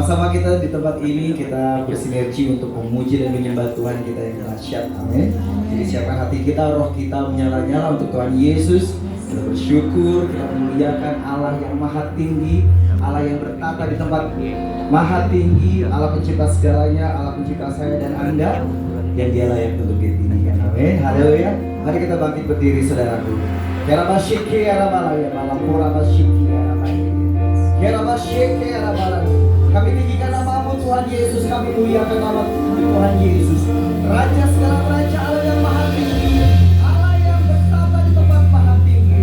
Sama-sama kita di tempat ini kita bersinergi untuk memuji dan menyembah Tuhan kita yang dahsyat. Amin. Jadi siapkan hati kita, roh kita menyala-nyala untuk Tuhan Yesus. Kita bersyukur, kita memuliakan Allah yang maha tinggi, Allah yang bertata di tempat maha tinggi, Allah pencipta segalanya, Allah pencipta saya dan Anda, dan Dia layak untuk ditinggikan. Amin. Haleluya. Mari kita bangkit berdiri, saudaraku. Kerabasyiki arabalaya malapura basyiki arabalaya. Kerabasyiki arabalaya. Kami tinggikan nama-Mu Tuhan Yesus, kami muliakan nama Tuhan Yesus. Raja segala raja, Allah yang maha tinggi, Allah yang bertata di tempat maha tinggi.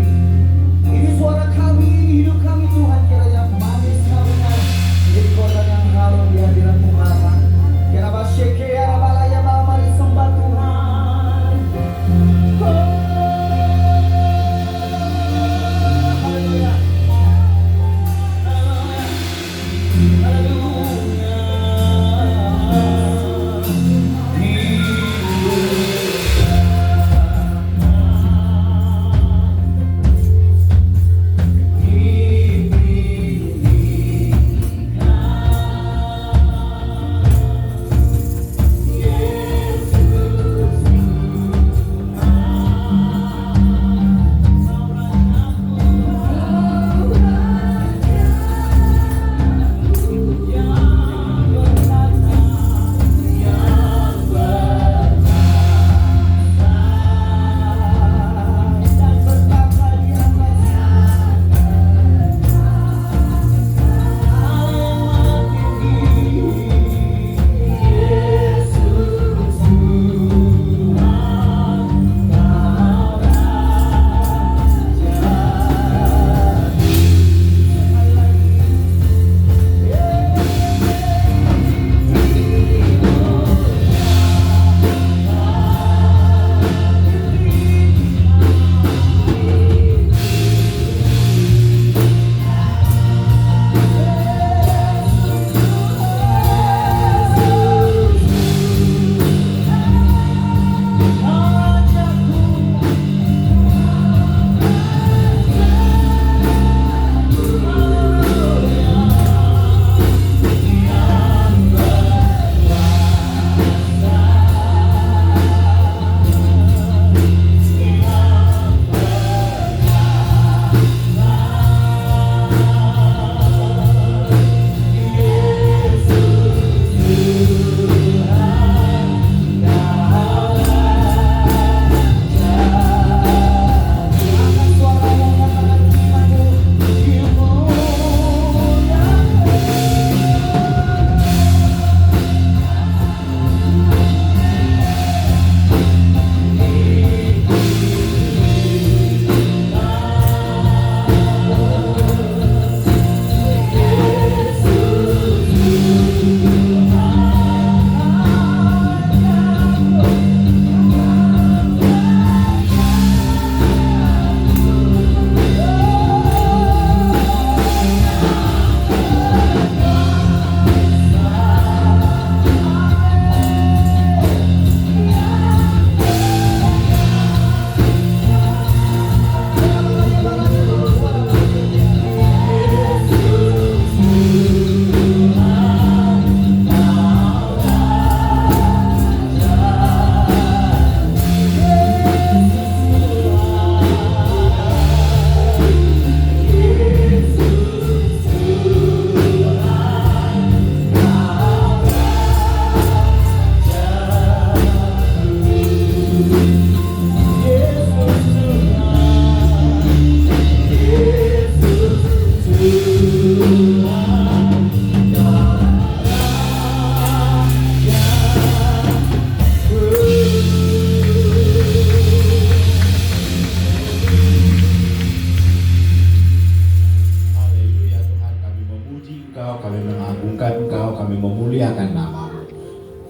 Ini suara kami, ini hidup kami Tuhan, kiranya manis karunia menjadi korban yang harum di hadirat-Mu Bapa. Kerabasyiki arabalaya, mari sembah Tuhan. Haleluya.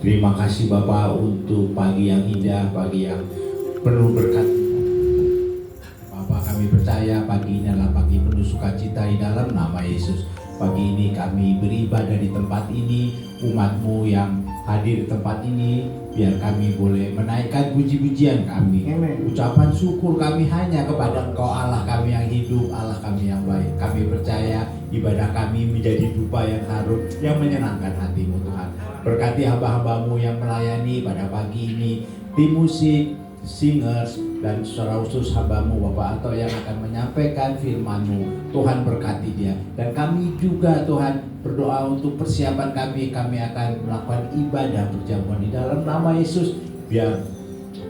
Terima kasih Bapak untuk pagi yang indah, pagi yang penuh berkat. Bapak, kami percaya pagi ini adalah pagi penuh sukacita di dalam nama Yesus. Pagi ini kami beribadah di tempat ini, umat-Mu yang hadir di tempat ini, biar kami boleh menaikkan puji-pujian kami. Amen. Ucapan syukur kami hanya kepada Engkau, Allah kami yang hidup, Allah kami yang baik. Kami percaya ibadah kami menjadi dupa yang harum, yang menyenangkan hati-Mu Tuhan. Berkati hamba-hamba-Mu yang melayani pada pagi ini, tim musik, singers, dan secara khusus hamba-Mu Bapak Anto yang akan menyampaikan firman-Mu. Tuhan berkati dia. Dan kami juga Tuhan berdoa untuk persiapan kami akan melakukan ibadah perjamuan di dalam nama Yesus. Biar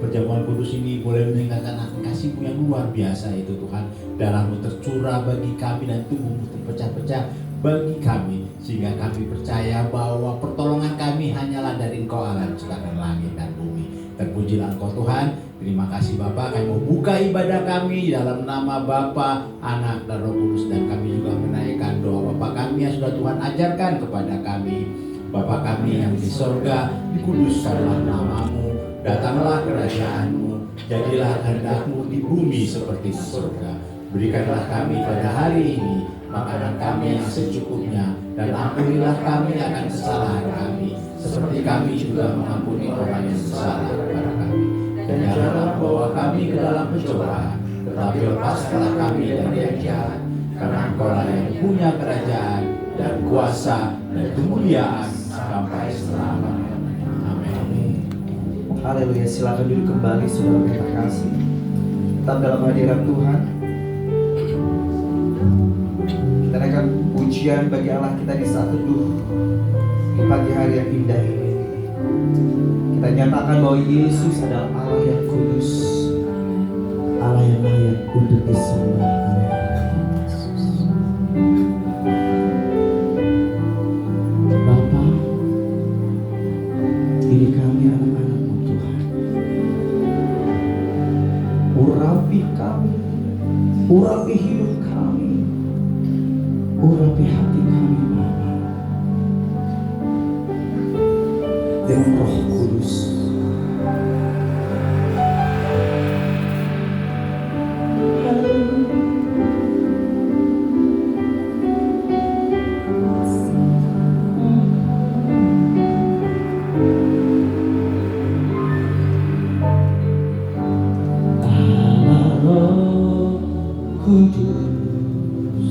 perjamuan kudus ini boleh meninggalkan kasih-Mu yang luar biasa itu Tuhan. Darah-Mu tercurah bagi kami dan tubuh-Mu terpecah-pecah bagi kami, sehingga kami percaya bahwa pertolongan kami hanyalah dari Engkau Allah yang menciptakan langit dan bumi. Terpujilah Engkau Tuhan. Terima kasih Bapa, kami mau buka ibadah kami dalam nama Bapa, Anak, dan Roh Kudus. Dan kami juga menaikkan doa Bapa kami yang sudah Tuhan ajarkan kepada kami. Bapa kami yang di sorga, dikuduskanlah nama-Mu, datanglah kerajaan-Mu, jadilah kehendak-Mu di bumi seperti di sorga. Berikanlah kami pada hari ini makanan kami yang secukupnya, dan ampunilah kami akan kesalahan kami, seperti kami juga mengampuni orang yang bersalah kepada kami. Dan janganlah bawa kami ke dalam pencobaan, tetapi lepaskanlah kami dari yang jahat. Karena Engkau-lah yang punya kerajaan dan kuasa dan kemuliaan sampai selama-lamanya. Amin. Haleluya. Silakan duduk kembali saudara kita kasih. Tetap dalam hadirat Tuhan. Kita naikkan pujian bagi Allah kita di saat teduh di pagi hari yang indah ini. Kita nyatakan bahwa Yesus adalah Allah yang kudus, Allah yang layak untuk disembah. Bapa, ini kami anak-anak-Mu Tuhan. Urapi kami, urapi hidup kami, urapi hati kami Bapa, dengan Roh Kudus. Allah Roh Kudus,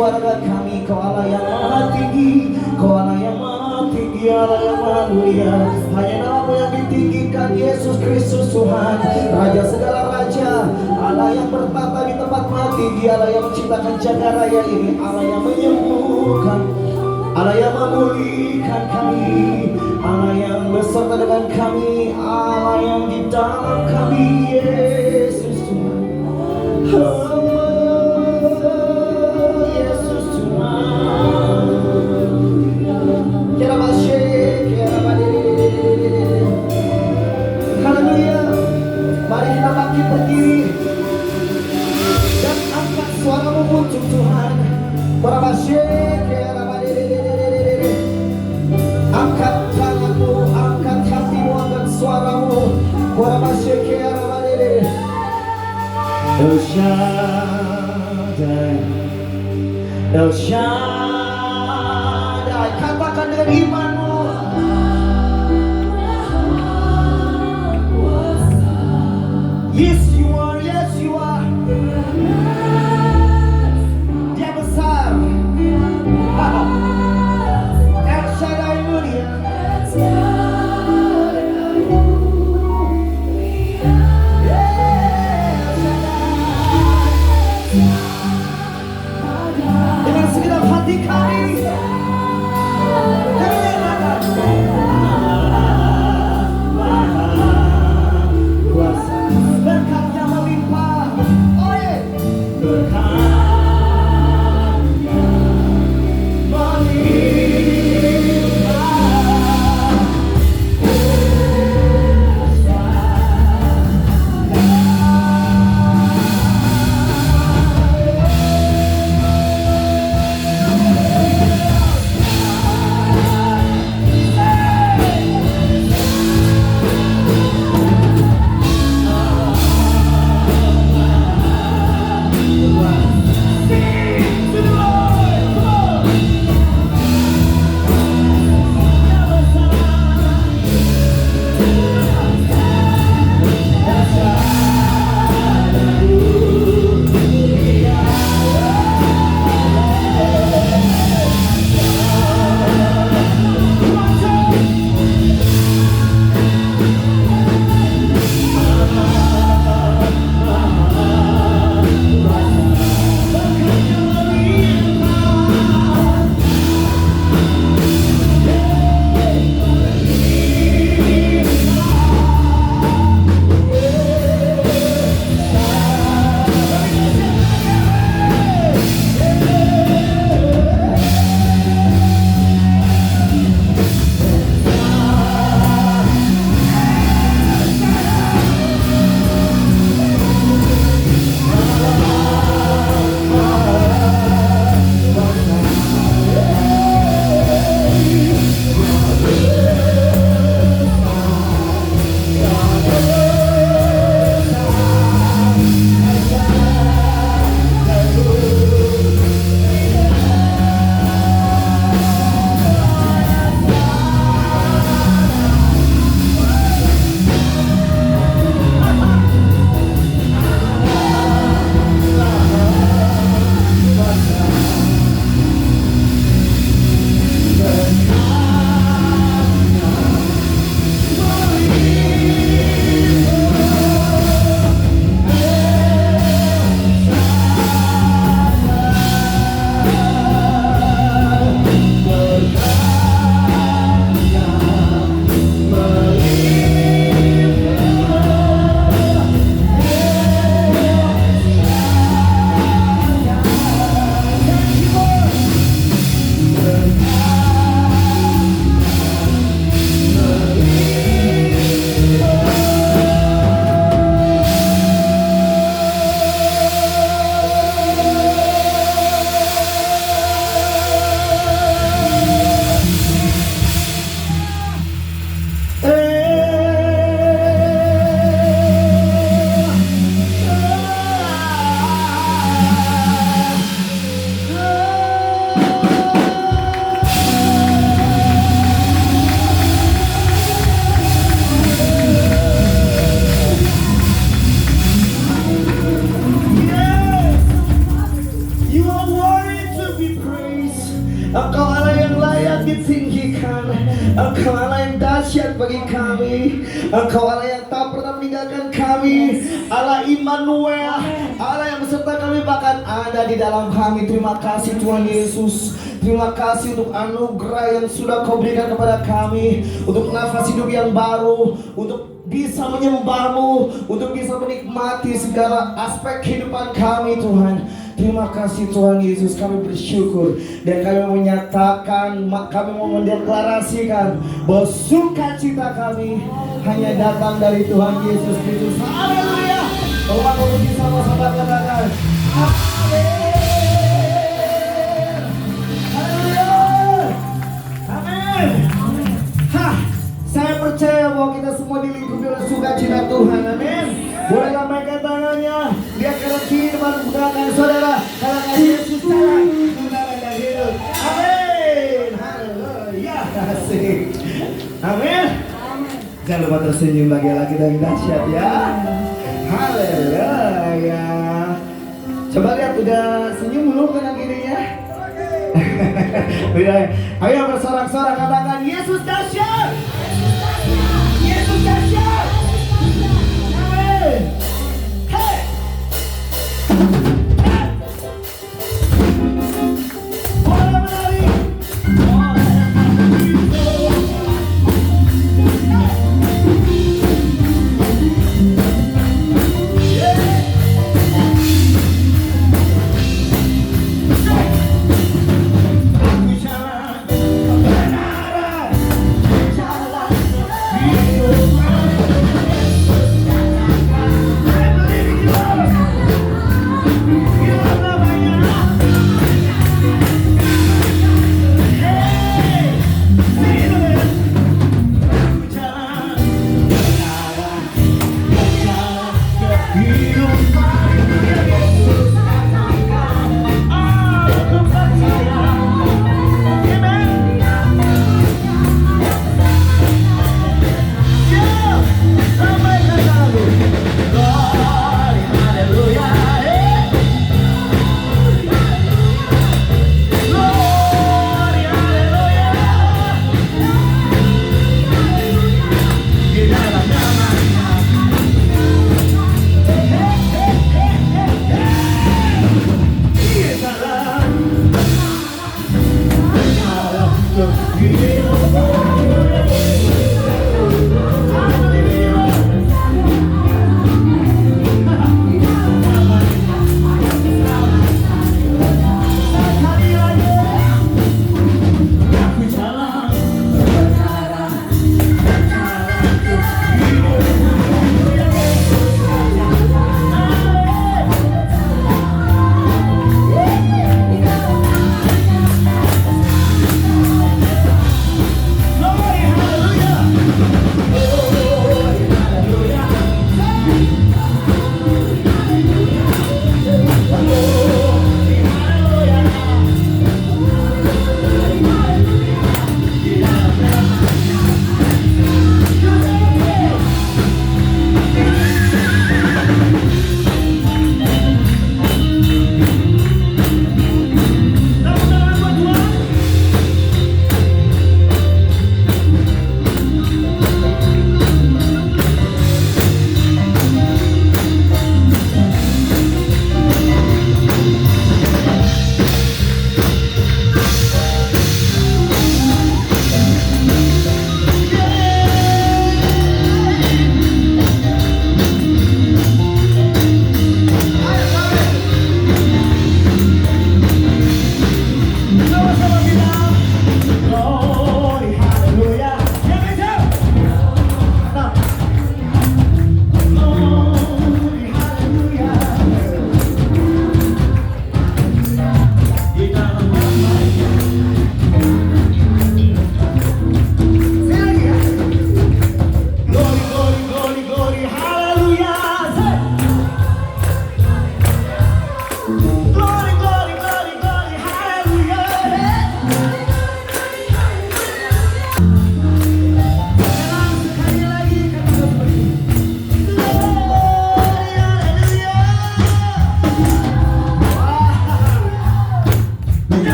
suara kami. Kau Allah yang maha tinggi, Kau Allah yang maha tinggi, Allah yang maha mulia. Hanya nama-Mu yang ditinggikan, Yesus Kristus Tuhan, Raja segala raja, Allah yang bertata di tempat maha tinggi, Allah yang menciptakan jagat raya ini, Allah yang menyembuhkan, Allah yang memulihkan kami, Allah yang beserta dengan kami, Allah yang di dalam kami, Yesus Tuhan. Yesus Tuhan. Kira masyik, kira badiri. Haleluya. Mari kita bangkit berdiri dan angkat suaramu untuk Tuhan. Kira masyik, kira badiri. Angkat tanganmu, angkat hatimu, angkat suaramu. Kira masyik, kira badiri. El Shaddai, El Shaddai, katakan dengan imanmu. Yes you are, yes you are. Dia besar. El Shaddai mulia. Dengan segenap hati kami, kami Yesus. Engkau Allah yang layak ditinggikan. Engkau Allah yang dahsyat bagi kami. Engkau Allah yang tak pernah meninggalkan kami. Allah Immanuel, Allah yang beserta kami, bahkan ada di dalam kami. Terima kasih Tuhan Yesus. Terima kasih untuk anugerah yang sudah Kau berikan kepada kami, untuk nafas hidup yang baru, untuk bisa menyembah-Mu, untuk bisa menikmati segala aspek kehidupan kami Tuhan. Terima kasih Tuhan Yesus, kami bersyukur dan kami menyatakan, kami mau mendeklarasikan bahwa sukacita kami hanya datang dari Tuhan Yesus Kristus. Haleluya. Kalau kau bisa sama-sama katakan amin. Haleluya. Amin. Hah, saya percaya bahwa kita semua dilingkupi oleh sukacita Tuhan. Amin. Boleh lambaikan tangannya, lihat kanan kiri depan belakang saudara, katakan Yesus jalan, kebenaran dan hidup. Amin. Haleluya. Asik. Amin. Jangan lupa tersenyum bagi Allah kita yang dahsyat ya. Haleluya. Coba lihat, udah senyum belum kanan kirinya? Udah. Ayo bersorak-sorak katakan Yesus dahsyat. Yesus dahsyat. Hey! Boleh menari.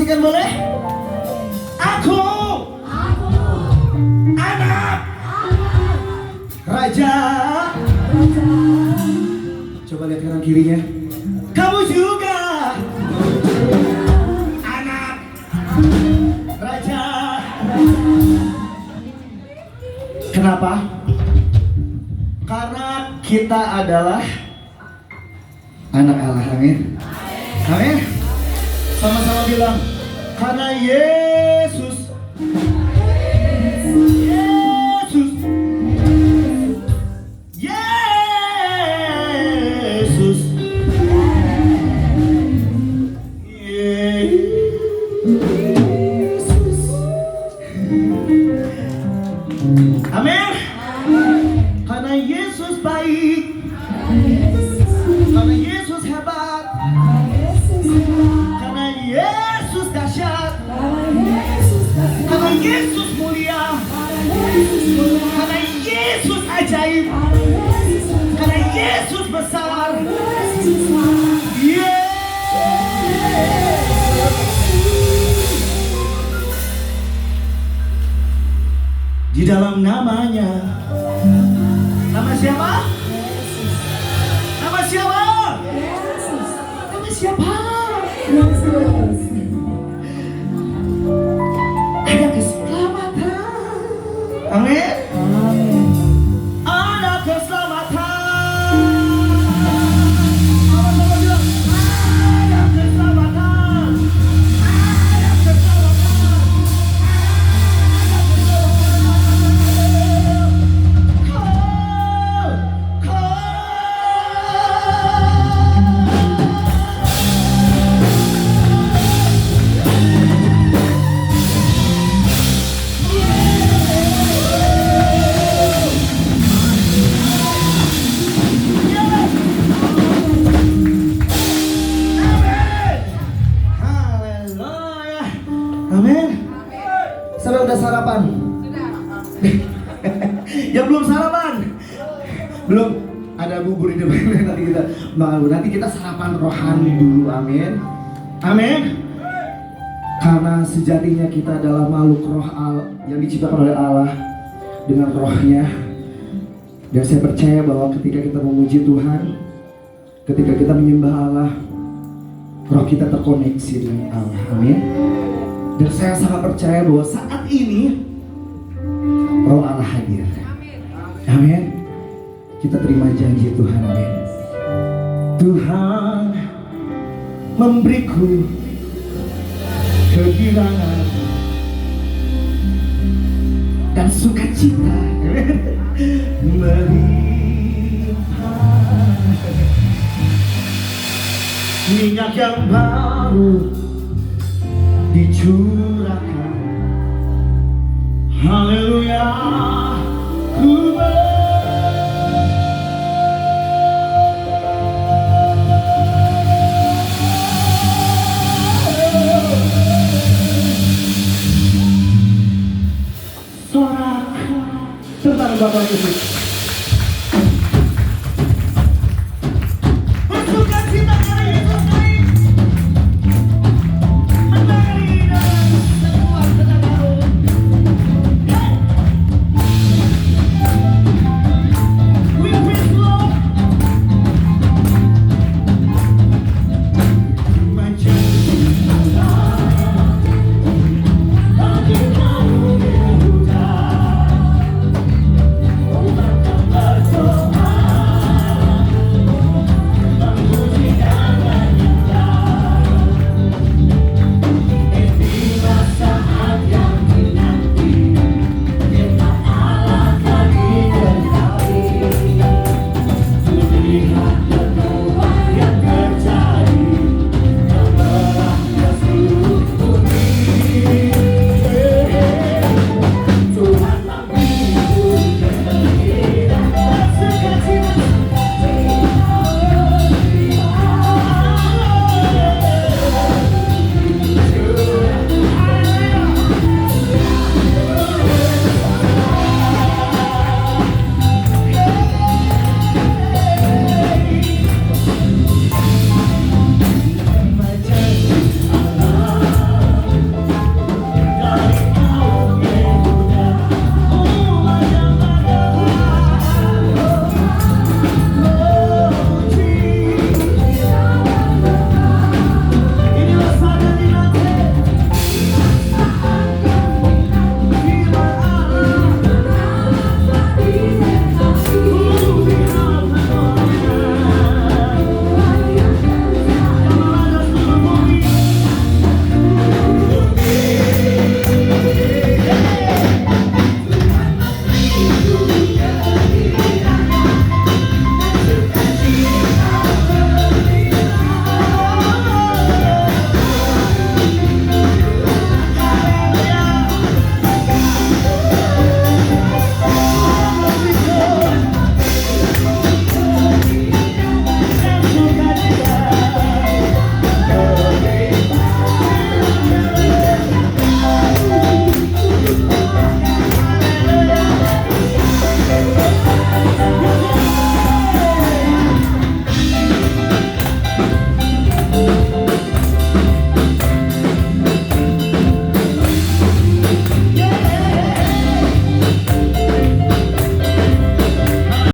Saksikan boleh? Aku anak raja. Coba lihat kanan kirinya. Kamu juga anak raja. Kenapa? Karena kita adalah anak Allah. Amin. Amin. Sama-sama bilang, karena Yesus amin. Karena Yesus baik, karena Yesus hebat, karena Yesus dahsyat, karena Yesus mulia, karena Yesus ajaib, karena Yesus besar. Di dalam namanya. Nama siapa? Nama siapa? Nama siapa? Ada keselamatan. Amin. Ada keselamatan. Sama-sama bilang, ada keselamatan. Ada keselamatan. Amin. Sampai udah sarapan? Yang belum sarapan? Belum ada bubur di depan. Nanti kita sarapan rohani dulu. Amin. Amin. Karena sejatinya kita adalah makhluk roh yang diciptakan oleh Allah dengan rohnya. Dan saya percaya bahwa ketika kita memuji Tuhan, ketika kita menyembah Allah, roh kita terkoneksi dengan Allah. Amin. Dan saya sangat percaya bahwa saat ini roh Allah hadir. Amin. Kita terima janji Tuhan. Amin. Tuhan memberiku kegirangan dan sukacita melimpah, minyak yang baru